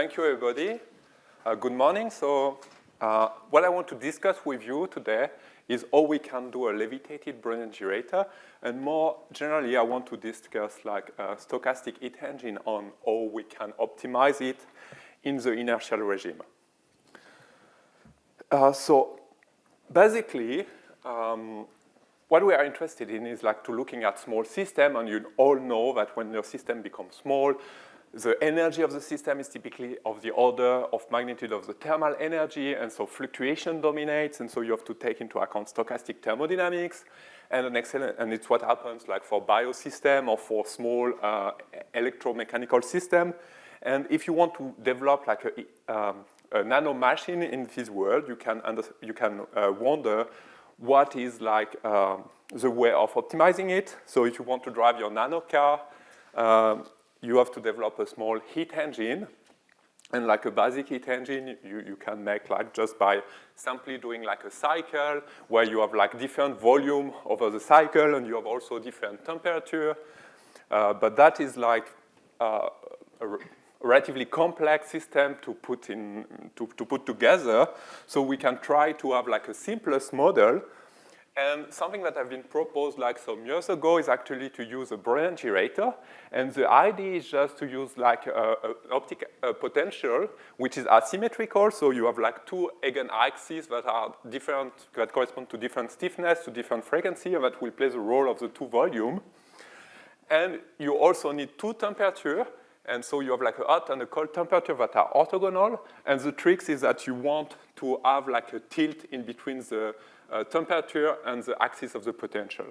thank you, everybody. Good morning. So what I want to discuss with you today is how we can do a levitated Brownian Gyrator. And more generally, I want to discuss like a stochastic heat engine on how we can optimize it in the inertial regime. So basically, what we are interested in is like to looking at small system, and you all know that when your system becomes small, the energy of the system is typically of the order of magnitude of the thermal energy, and so fluctuation dominates, and so you have to take into account stochastic thermodynamics, and it's what happens like for biosystem or for small electromechanical system. And if you want to develop like a nano machine in this world, you can wonder what is like the way of optimizing it. So if you want to drive your nano car, you have to develop a small heat engine, and like a basic heat engine, you can make like just by simply doing like a cycle where you have like different volume over the cycle, and you have also different temperature. But that is like a relatively complex system to put together. So we can try to have like a simplest model. And something that have been proposed like some years ago is actually to use a Brownian Gyrator. And the idea is just to use like a potential which is asymmetrical. So you have like two eigenaxes that are different, that correspond to different stiffness, to different frequency, and that will play the role of the two volume. And you also need two temperature. And so you have like a hot and a cold temperature that are orthogonal. And the trick is that you want to have like a tilt in between the temperature and the axis of the potential.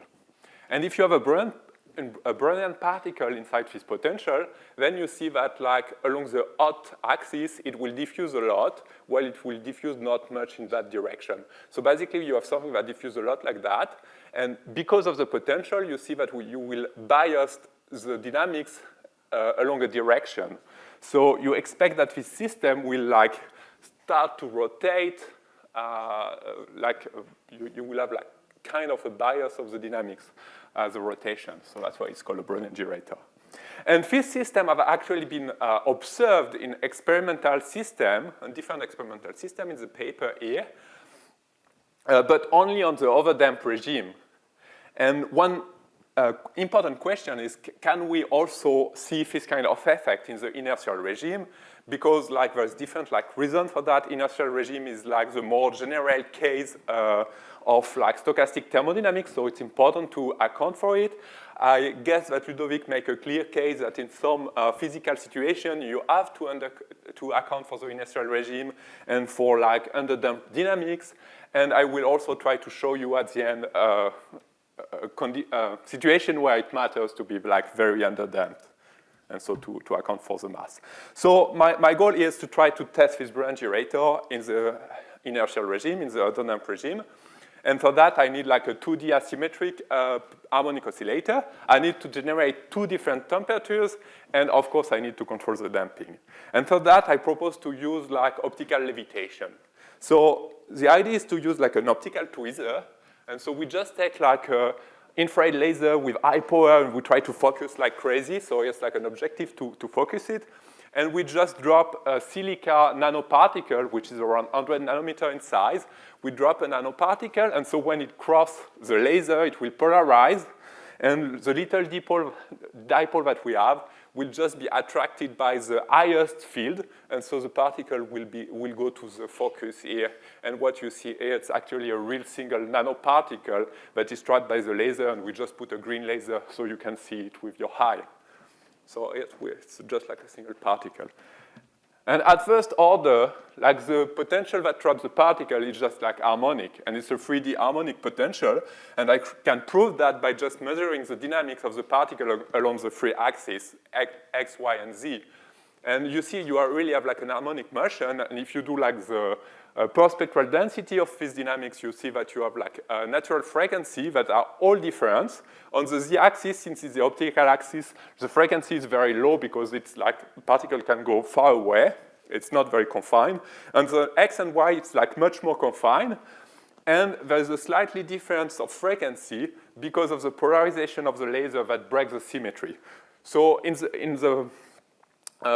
And if you have a Brownian particle inside this potential, then you see that like along the hot axis, it will diffuse a lot, while it will diffuse not much in that direction. So basically, you have something that diffuses a lot like that. And because of the potential, you see that you will bias the dynamics along a direction. So you expect that this system will like start to rotate, you will have like kind of a bias of the dynamics as a rotation. So that's why it's called a Brownian Gyrator. And this system have actually been observed in experimental system, and different experimental system in the paper here, but only on the overdamped regime. And one important question is, can we also see this kind of effect in the inertial regime? Because like there's different like reason for that. Inertial regime is like the more general case of like stochastic thermodynamics, so it's important to account for it. I guess that Ludovic make a clear case that in some physical situation you have to account for the inertial regime and for like underdamped dynamics. And I will also try to show you at the end a situation where it matters to be like very underdamped, and so to account for the mass. So my goal is to try to test this Brownian Gyrator in the inertial regime, in the underdamped regime. And for that, I need like a 2D asymmetric harmonic oscillator. I need to generate two different temperatures, and of course, I need to control the damping. And for that, I propose to use like optical levitation. So the idea is to use like an optical tweezer. And so we just take like an infrared laser with high power, and we try to focus like crazy. So it's like an objective to focus it. And we just drop a silica nanoparticle, which is around 100 nanometer in size. We drop a nanoparticle, and so when it crosses the laser, it will polarize. And the little dipole that we have will just be attracted by the highest field, and so the particle will go to the focus here. And what you see here, it's actually a real single nanoparticle that is trapped by the laser, and we just put a green laser so you can see it with your eye. So it's just like a single particle. And at first order, like the potential that traps the particle is just like harmonic, and it's a 3D harmonic potential, and I can prove that by just measuring the dynamics of the particle along the three axes, x, y, and z. And you see you really have like an harmonic motion, and if you do like the per-spectral density of this dynamics, you see that you have like a natural frequency that are all different. On the z-axis, since it's the optical axis, the frequency is very low because it's like particle can go far away. It's not very confined. And the x and y, it's like much more confined. And there's a slightly difference of frequency because of the polarization of the laser that breaks the symmetry. So in the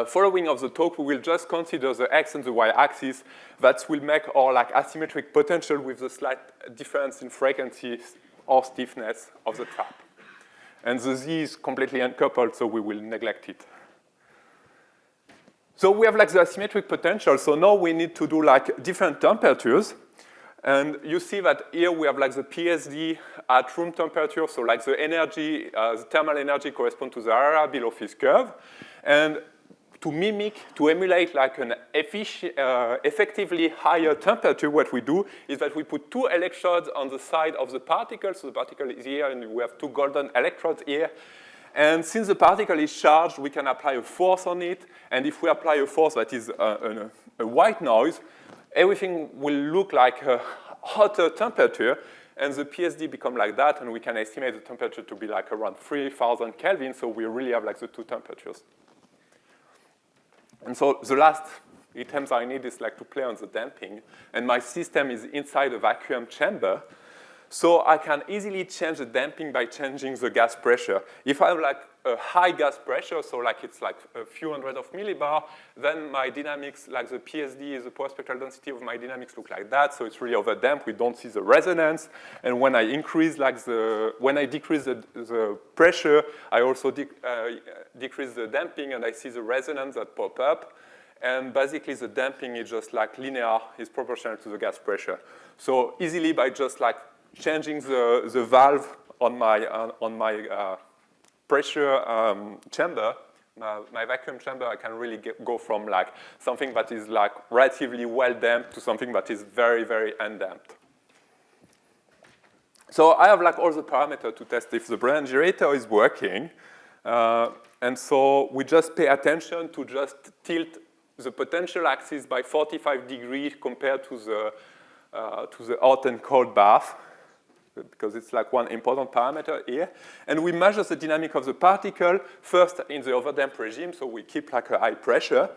following of the talk, we will just consider the x and the y axis that will make our like asymmetric potential with the slight difference in frequency or stiffness of the trap. And the z is completely uncoupled, so we will neglect it. So we have like the asymmetric potential, so now we need to do like different temperatures. And you see that here we have like the PSD at room temperature, so like the energy, the thermal energy correspond to the area below this curve. And to emulate like an effectively higher temperature, what we do is that we put 2 electrodes on the side of the particle. So the particle is here, and we have 2 golden electrodes here. And since the particle is charged, we can apply a force on it. And if we apply a force that is a white noise, everything will look like a hotter temperature, and the PSD become like that, and we can estimate the temperature to be like around 3,000 Kelvin, so we really have like the 2 temperatures. And so the last items I need is like to play on the damping, and my system is inside a vacuum chamber, so I can easily change the damping by changing the gas pressure. If I have like a high gas pressure, so like it's like a few hundred of millibar, then my dynamics, like the PSD, the power spectral density of my dynamics look like that, so it's really overdamped, we don't see the resonance. And when I increase like when I decrease the pressure, I also decrease the damping, and I see the resonance that pop up. And basically the damping is just like linear, is proportional to the gas pressure. So easily by just like changing the valve on my pressure chamber, my vacuum chamber, I can really go from like something that is like relatively well damped to something that is very, very undamped. So I have like all the parameters to test if the Brownian gyrator is working. And so we just pay attention to just tilt the potential axis by 45 degrees compared to the hot and cold bath, because it's like one important parameter here. And we measure the dynamic of the particle first in the overdamped regime, so we keep like a high pressure.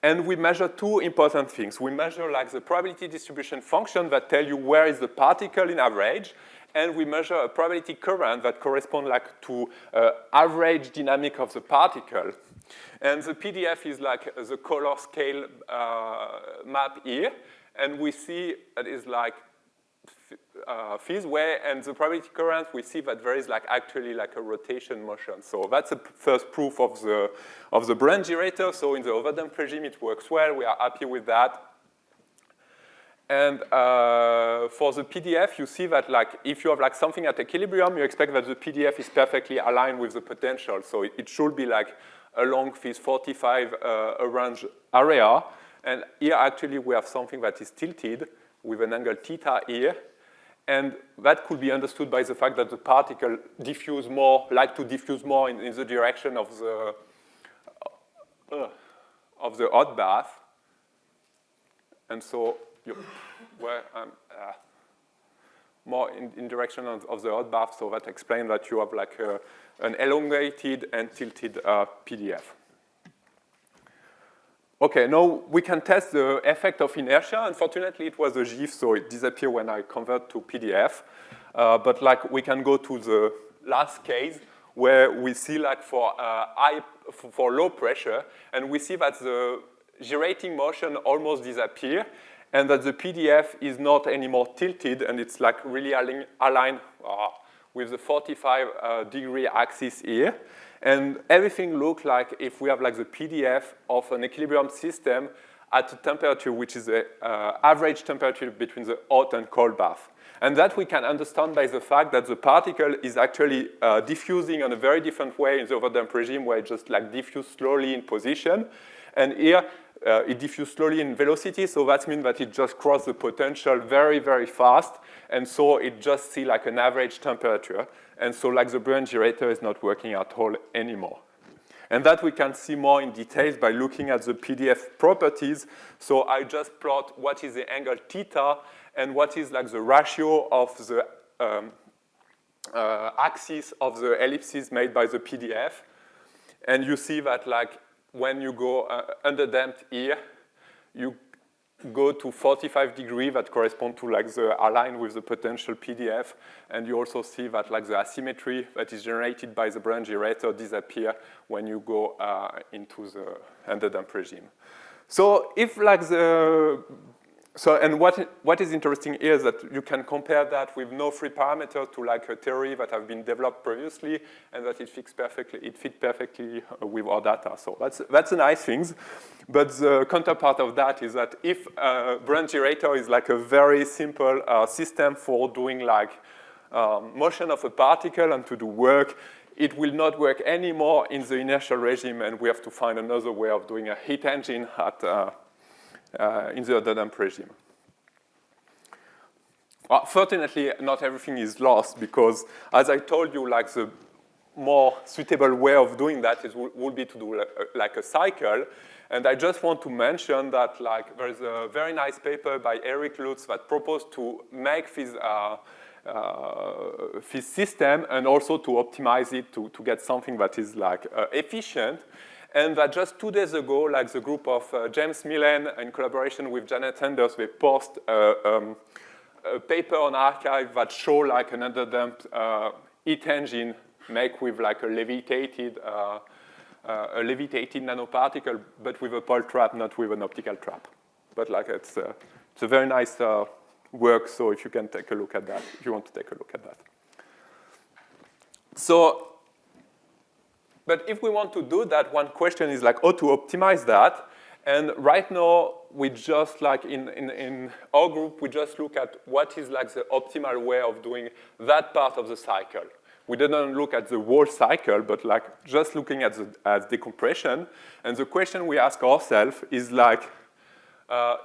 And we measure 2 important things. We measure like the probability distribution function that tell you where is the particle in average, and we measure a probability current that correspond like to average dynamic of the particle. And the PDF is like the color scale map here, and we see that is like this way, and the probability current, we see that there is like actually like a rotation motion. So that's the first proof of the Brownian gyrator. So in the overdamped regime, it works well. We are happy with that. And for the PDF, you see that like if you have like something at equilibrium, you expect that the PDF is perfectly aligned with the potential. So it should be like along this 45 range area. And here actually we have something that is tilted with an angle theta here. And that could be understood by the fact that the particle diffuse more, like to diffuse more in the direction of the hot bath. And so more in direction of the hot bath, so that explains that you have like an elongated and tilted PDF. Okay, now we can test the effect of inertia. Unfortunately, it was a GIF, so it disappeared when I convert to PDF. But like we can go to the last case where we see like for low pressure, and we see that the gyrating motion almost disappear, and that the PDF is not anymore tilted, and it's like really aligned with the 45 degree axis here. And everything looks like if we have like the PDF of an equilibrium system at a temperature which is the average temperature between the hot and cold bath. And that we can understand by the fact that the particle is actually diffusing in a very different way in the overdamped regime, where it just like diffuse slowly in position. And here it diffuses slowly in velocity, so that means that it just crosses the potential very, very fast. And so it just see like an average temperature. And so like the Brownian gyrator is not working at all anymore. And that we can see more in details by looking at the PDF properties. So I just plot what is the angle theta and what is like the ratio of the axis of the ellipses made by the PDF. And you see that like when you go underdamped here, go to 45 degrees that correspond to like the align with the potential PDF, and you also see that like the asymmetry that is generated by the Brownian gyrator disappear when you go into the underdamped regime. So if like and what is interesting here is that you can compare that with no free parameter to like a theory that have been developed previously, and that it fits perfectly with our data. So that's a nice thing. But the counterpart of that is that if Brownian gyrator is like a very simple system for doing like motion of a particle and to do work, it will not work anymore in the inertial regime, and we have to find another way of doing a heat engine at in the underdamped regime. Well, fortunately, not everything is lost, because as I told you, like the more suitable way of doing that would be to do like a cycle. And I just want to mention that like there is a very nice paper by Eric Lutz that proposed to make this system and also to optimize it to get something that is like efficient. And that just 2 days ago, like the group of James Millen in collaboration with Janet Sanders, they posted a paper on arXiv that show like an underdamped heat engine made with like a levitated nanoparticle, but with a Paul trap, not with an optical trap. But like it's a very nice work. So if you can take a look at that, if you want to take a look at that. So. But if we want to do that, one question is like how to optimize that. And right now, we just like in our group, we just look at what is like the optimal way of doing that part of the cycle. We didn't look at the whole cycle, but like just looking at the decompression. And the question we ask ourselves is like,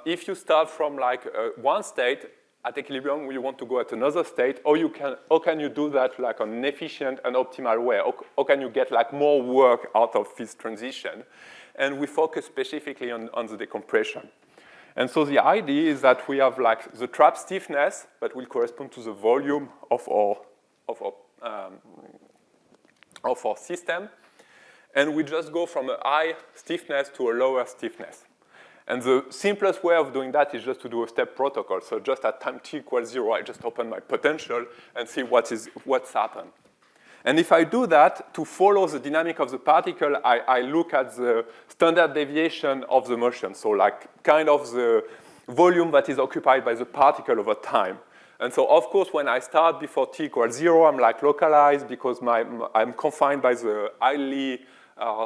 if you start from like one state at equilibrium, you want to go at another state, or how can you do that like on an efficient and optimal way? How can you get like more work out of this transition? And we focus specifically on the decompression. And so the idea is that we have like the trap stiffness that will correspond to the volume of our system. And we just go from a high stiffness to a lower stiffness. And the simplest way of doing that is just to do a step protocol. So just at time t equals 0, I just open my potential and see what's happened. And if I do that, to follow the dynamic of the particle, I look at the standard deviation of the motion. So like kind of the volume that is occupied by the particle over time. And so of course, when I start before t equals 0, I'm like localized because I'm confined by the highly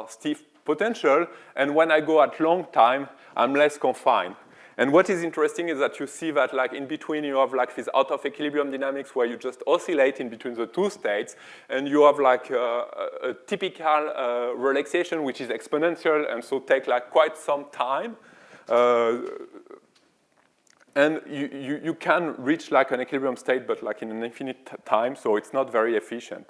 stiff potential. And when I go at long time, I'm less confined. And what is interesting is that you see that like in between you have like this out of equilibrium dynamics where you just oscillate in between the two states, and you have like a typical relaxation which is exponential and so take like quite some time. And you can reach like an equilibrium state but like in an infinite time, so it's not very efficient.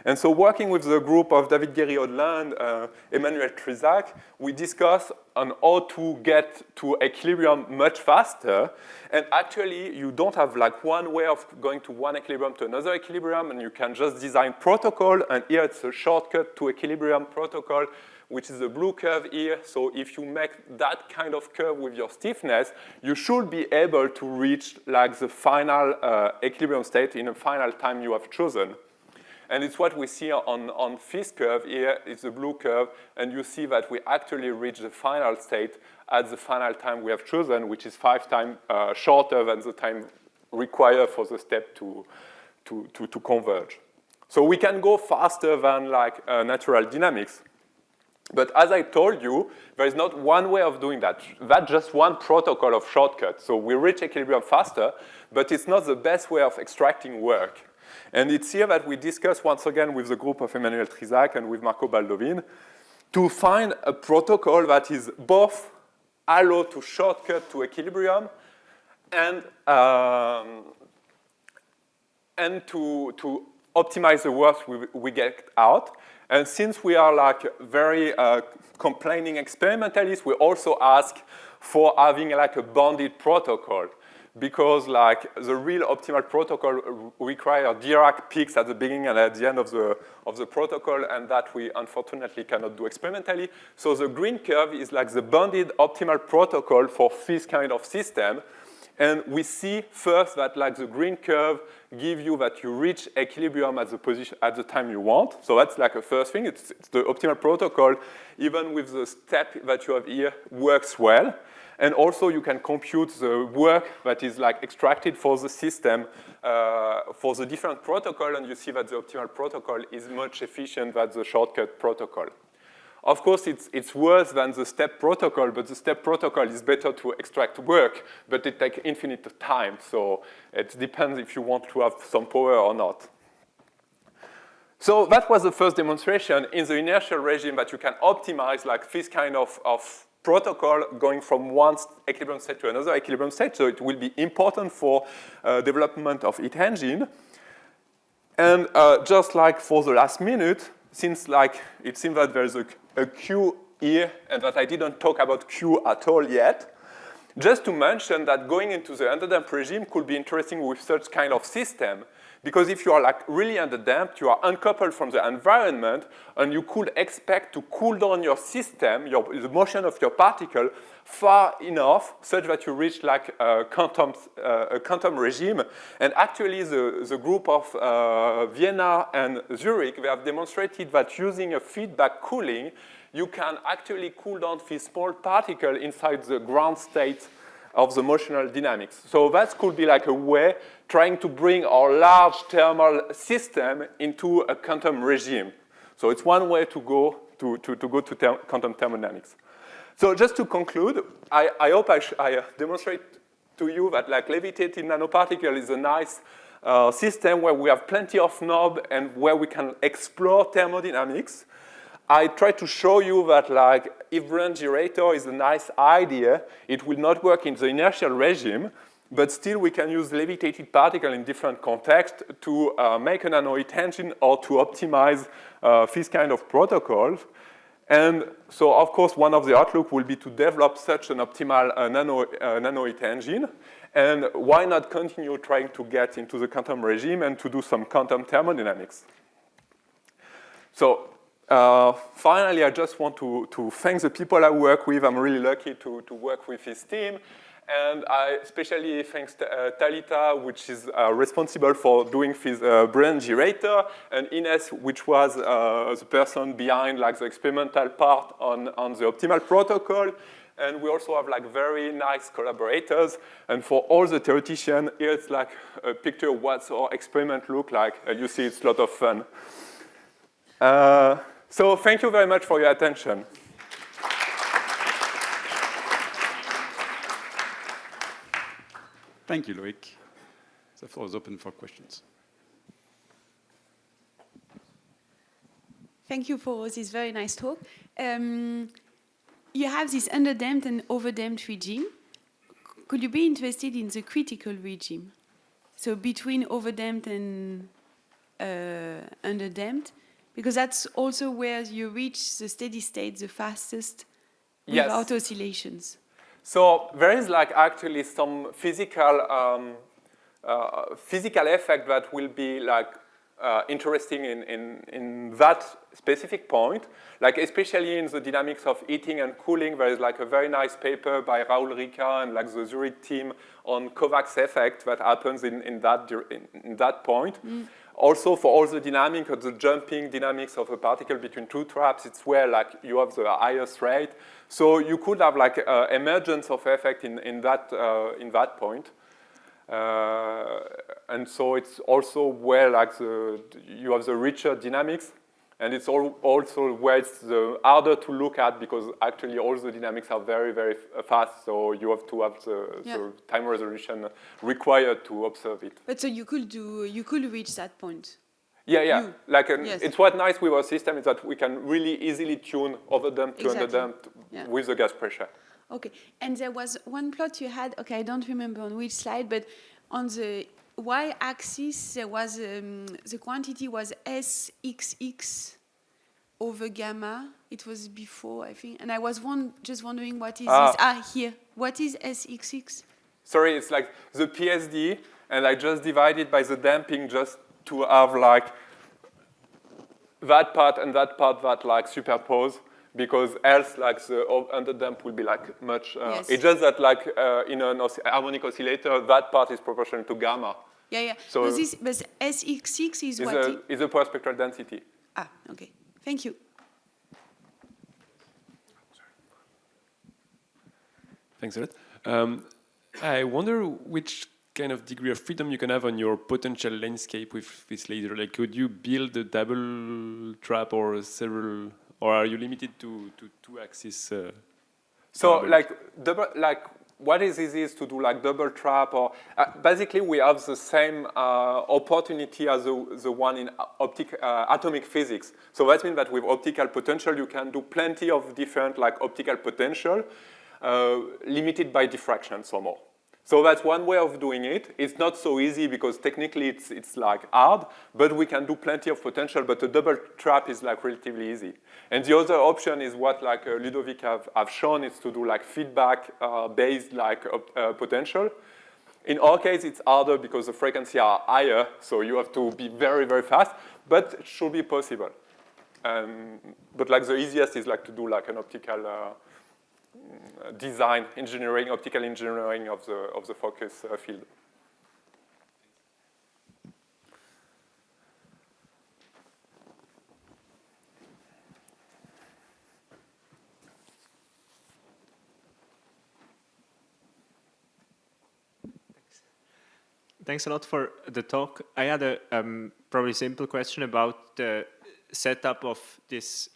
And so working with the group of David Guéry-Audelin and Emmanuel Trizac, we discuss on how to get to equilibrium much faster. And actually, you don't have like one way of going to one equilibrium to another equilibrium, and you can just design protocol. And here it's a shortcut to equilibrium protocol, which is a blue curve here. So if you make that kind of curve with your stiffness, you should be able to reach like the final equilibrium state in a final time you have chosen. And it's what we see on this curve here. It's the blue curve, and you see that we actually reach the final state at the final time we have chosen, which is 5 times shorter than the time required for the step to converge. So we can go faster than like natural dynamics. But as I told you, there is not one way of doing that. That's just one protocol of shortcut. So we reach equilibrium faster, but it's not the best way of extracting work. And it's here that we discuss once again with the group of Emmanuel Trizac and with Marco Baldovin to find a protocol that is both allow to shortcut to equilibrium and to optimize the work we get out. And since we are like very complaining experimentalists, we also ask for having like a bounded protocol. because like the real optimal protocol requires Dirac peaks at the beginning and at the end of the protocol, and that we unfortunately cannot do experimentally. So the green curve is like the bounded optimal protocol for this kind of system. And we see first that like the green curve gives you that you reach equilibrium at the position at the time you want. So that's like a first thing. It's the optimal protocol, even with the step that you have here, works well. And also you can compute the work that is like extracted for the system for the different protocol, and you see that the optimal protocol is much efficient than the shortcut protocol. Of course, it's worse than the step protocol, but the step protocol is better to extract work, but it takes infinite time. So it depends if you want to have some power or not. So that was the first demonstration in the inertial regime that you can optimize like this kind of protocol going from one equilibrium state to another equilibrium state. So it will be important for development of heat engine. And just like for the last minute, since like it seems that there's a Q here and that I didn't talk about Q at all yet, just to mention that going into the underdamped regime could be interesting with such kind of system, because if you are like really underdamped, you are uncoupled from the environment, and you could expect to cool down your system, the motion of your particle, far enough such that you reach like a quantum regime. And actually the group of Vienna and Zurich, they have demonstrated that using a feedback cooling, you can actually cool down this small particle inside the ground state of the motional dynamics. So that could be like a way trying to bring our large thermal system into a quantum regime. So it's one way to go to quantum thermodynamics. So just to conclude, I hope I demonstrate to you that like levitated nanoparticle is a nice system where we have plenty of knobs and where we can explore thermodynamics. I try to show you that like if Brownian Gyrator is a nice idea, it will not work in the inertial regime, but still we can use levitated particle in different contexts to make a nano heat engine or to optimize this kind of protocols. And so, of course, one of the outlook will be to develop such an optimal nano heat engine. And why not continue trying to get into the quantum regime and to do some quantum thermodynamics? So finally, I just want to thank the people I work with. I'm really lucky to work with this team. And I especially thanks Talita, which is responsible for doing this Brownian Gyrator, and Ines, which was the person behind like the experimental part on the optimal protocol. And we also have like very nice collaborators. And for all the theoreticians, here's like a picture of what our experiment look like. You see, it's a lot of fun. So thank you very much for your attention. Thank you, Loïc. The floor is open for questions. Thank you for this very nice talk. You have this underdamped and overdamped regime. Could you be interested in the critical regime? So between overdamped and underdamped, because that's also where you reach the steady state the fastest without oscillations. So there is like actually some physical effect that will be like interesting in that specific point. Like especially in the dynamics of heating and cooling, there is like a very nice paper by Raoul Rica and like the Zurich team on Kovacs effect that happens in that point. Also, for all the dynamics of the jumping dynamics of a particle between two traps, it's where like you have the highest rate. So you could have like emergence of effect in that point. And so it's also where like you have the richer dynamics, and it's also where it's the harder to look at because actually all the dynamics are very, very fast. So you have to have the time resolution required to observe it. But so you could reach that point. Yeah. It's what's nice with our system is that we can really easily tune overdamped to underdamped with the gas pressure. Okay, and there was one plot you had, okay, I don't remember on which slide, but on the y-axis, there was, the quantity was Sxx over gamma. It was before, I think, and I was just wondering what is this? Here. What is Sxx? sorry, it's like the PSD, and I just divide it by the damping just to have like that part and that part that like superpose, because else like the underdamp will be like much, Yes. it's just that like in an harmonic oscillator, that part is proportional to gamma. Yeah, yeah. So But SX6 is what? Is a power spectral density. Ah, okay. Thank you. Thanks a lot. I wonder which kind of degree of freedom you can have on your potential landscape with this laser. Like, could you build a double trap or several, or are you limited to two-axis? So like what is easy is to do like double trap, or basically we have the same opportunity as the one in atomic physics. So that means that with optical potential you can do plenty of different like optical potential limited by diffraction somehow. So that's one way of doing it. It's not so easy because technically it's like hard, but we can do plenty of potential, but a double trap is like relatively easy. And the other option is what like Ludovic have shown, is to do like feedback based like potential. In our case, it's harder because the frequencies are higher, so you have to be very, very fast, but it should be possible. But like the easiest is like to do like an optical design, engineering, optical engineering of the focus field. Thanks a lot for the talk. I had a probably simple question about the setup of this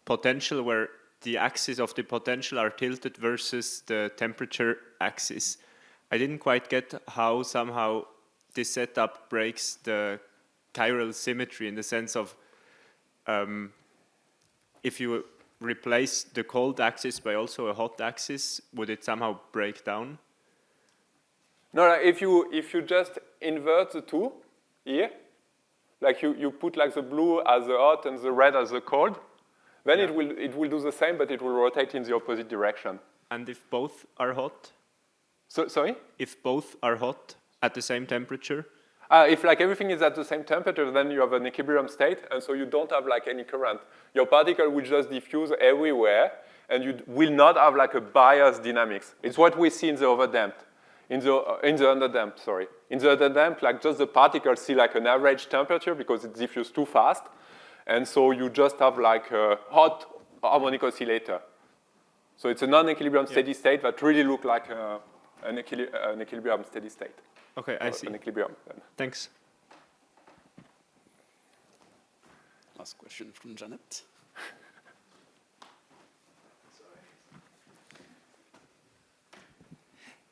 potential where the axes of the potential are tilted versus the temperature axis. I didn't quite get how somehow this setup breaks the chiral symmetry in the sense of if you replace the cold axis by also a hot axis, would it somehow break down? No, if you just invert the two here, like you put like the blue as the hot and the red as the cold, then it will do the same, but it will rotate in the opposite direction. And if both are hot? Sorry? If both are hot at the same temperature? If like everything is at the same temperature, then you have an equilibrium state, and so you don't have like any current. Your particle will just diffuse everywhere, and you will not have like a bias dynamics. It's what we see in the overdamped. In the underdamped, sorry. In the underdamped, like just the particles see like an average temperature because it diffuses too fast. And so you just have like a hot harmonic oscillator. So it's a non-equilibrium steady state that really looks like an equilibrium steady state. Okay, I see. An equilibrium. Thanks. Last question from Janet.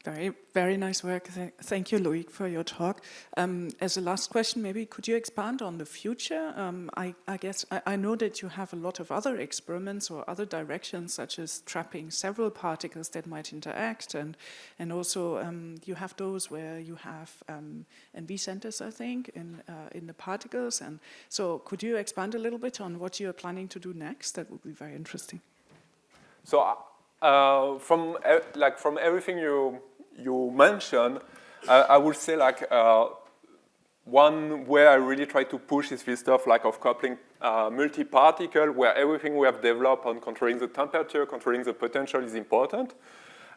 Very, very nice work. Thank you, Loïc, for your talk. As a last question, maybe could you expand on the future? I guess I know that you have a lot of other experiments or other directions, such as trapping several particles that might interact, and also you have those where you have NV centers, I think, in the particles. And so, could you expand a little bit on what you are planning to do next? That would be very interesting. So, from everything you mentioned, I would say like one way I really try to push is this stuff like of coupling multi-particle, where everything we have developed on controlling the temperature, controlling the potential is important.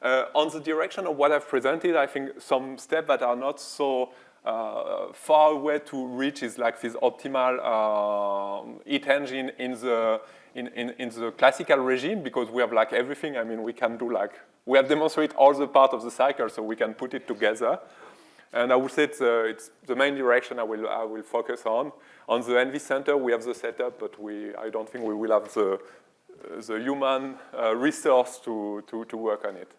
On the direction of what I've presented, I think some steps that are not so far away to reach is like this optimal heat engine in the classical regime, because we have like everything. I mean, we can do like, we have demonstrated all the part of the cycle, so we can put it together. And I would say it's the main direction I will focus on. On the NV center, we have the setup, but I don't think we will have the human resource to work on it.